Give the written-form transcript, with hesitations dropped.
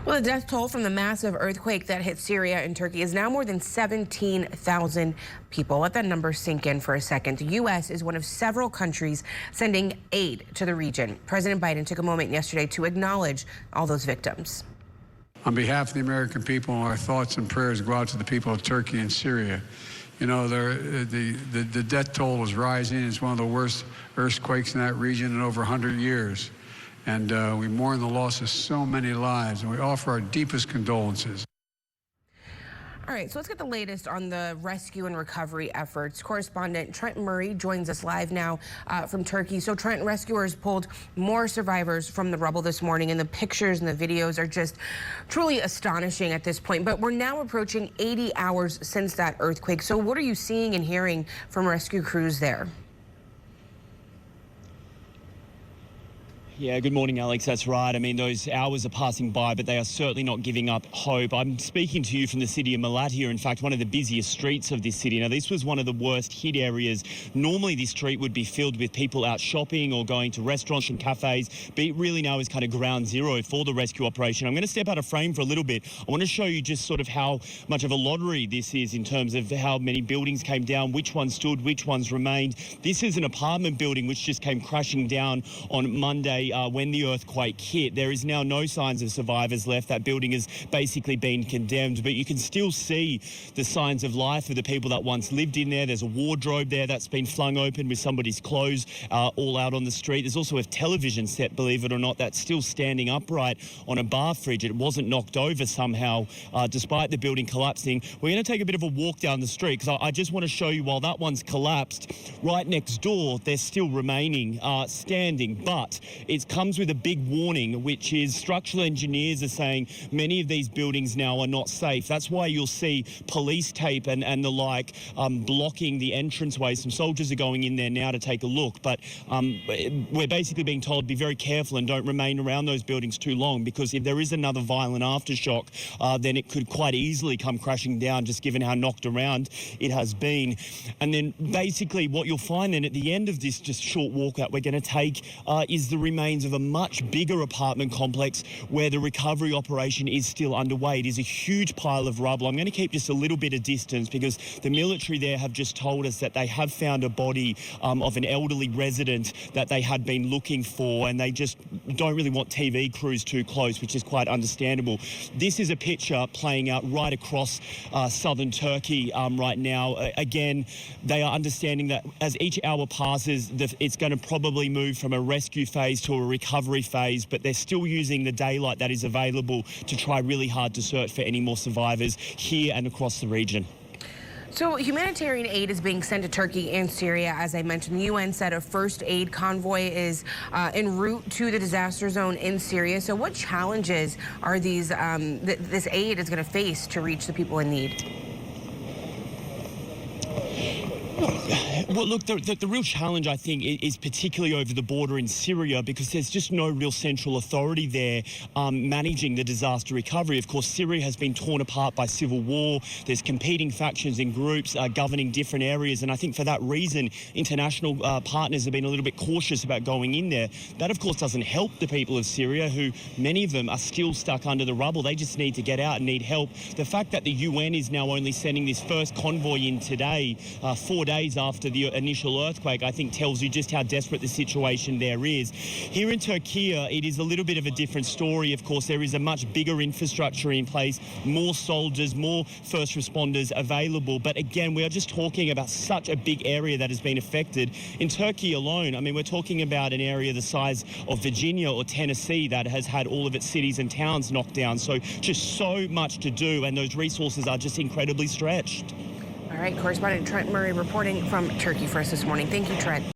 Well, the death toll from the massive earthquake that hit Syria and Turkey is now more than 17,000 people. Let that number sink in for a second. The U.S. is one of several countries sending aid to the region. President Biden took a moment yesterday to acknowledge all those victims. On behalf of the American people, our thoughts and prayers go out to the people of Turkey and Syria. You know, the death toll is rising. It's one of the worst earthquakes in that region in over 100 years. And we mourn the loss of so many lives, and we offer our deepest condolences. All right, so let's get the latest on the rescue and recovery efforts. Correspondent Trent Murray joins us live now from Turkey. So Trent, rescuers pulled more survivors from the rubble this morning, and the pictures and the videos are just truly astonishing at this point. But we're now approaching 80 hours since that earthquake. So what are you seeing and hearing from rescue crews there? Yeah, good morning, Alex. That's right. I mean, those hours are passing by, but they are certainly not giving up hope. I'm speaking to you from the city of Malatya, in fact, one of the busiest streets of this city. Now, this was one of the worst hit areas. Normally, this street would be filled with people out shopping or going to restaurants and cafes, but it really now is kind of ground zero for the rescue operation. I'm going to step out of frame for a little bit. I want to show you just sort of how much of a lottery this is in terms of how many buildings came down, which ones stood, which ones remained. This is an apartment building which just came crashing down on Monday. When the earthquake hit. There is now no signs of survivors left. That building has basically been condemned, but you can still see the signs of life of the people that once lived in there. There's a wardrobe there that's been flung open with somebody's clothes all out on the street. There's also a television set, believe it or not, that's still standing upright on a bar fridge. It wasn't knocked over somehow, despite the building collapsing. We're going to take a bit of a walk down the street because I just want to show you, while that one's collapsed, right next door, they're still remaining standing, but it comes with a big warning, which is structural engineers are saying many of these buildings now are not safe. That's why you'll see police tape and the like blocking the entranceway. Some soldiers are going in there now to take a look, but we're basically being told be very careful and don't remain around those buildings too long, because if there is another violent aftershock, then it could quite easily come crashing down, just given how knocked around it has been. And then basically what you'll find then at the end of this just short walk that we're going to take is the remains of a much bigger apartment complex where the recovery operation is still underway. It is a huge pile of rubble. I'm going to keep just a little bit of distance because the military there have just told us that they have found a body of an elderly resident that they had been looking for, and they just don't really want TV crews too close, which is quite understandable. This is a picture playing out right across southern Turkey right now. Again, they are understanding that as each hour passes, it's going to probably move from a rescue phase to a recovery phase, but they're still using the daylight that is available to try really hard to search for any more survivors here and across the region. So humanitarian aid is being sent to Turkey and Syria. As I mentioned, the UN said a first aid convoy is en route to the disaster zone in Syria. So what challenges are these this aid is going to face to reach the people in need? Well, look, the real challenge, I think, is particularly over the border in Syria, because there's just no real central authority there managing the disaster recovery. Of course, Syria has been torn apart by civil war. There's competing factions and groups governing different areas, and I think for that reason, international partners have been a little bit cautious about going in there. That, of course, doesn't help the people of Syria, who many of them are still stuck under the rubble. They just need to get out and need help. The fact that the UN is now only sending this first convoy in today, 4 days after the initial earthquake, I think tells you just how desperate the situation there is. Here in Turkey, it is a little bit of a different story. Of course, there is a much bigger infrastructure in place, more soldiers, more first responders available. But again, we are just talking about such a big area that has been affected. In Turkey alone, I mean, we're talking about an area the size of Virginia or Tennessee that has had all of its cities and towns knocked down. So just so much to do, and those resources are just incredibly stretched. All right, correspondent Trent Murray reporting from Turkey for us this morning. Thank you, Trent.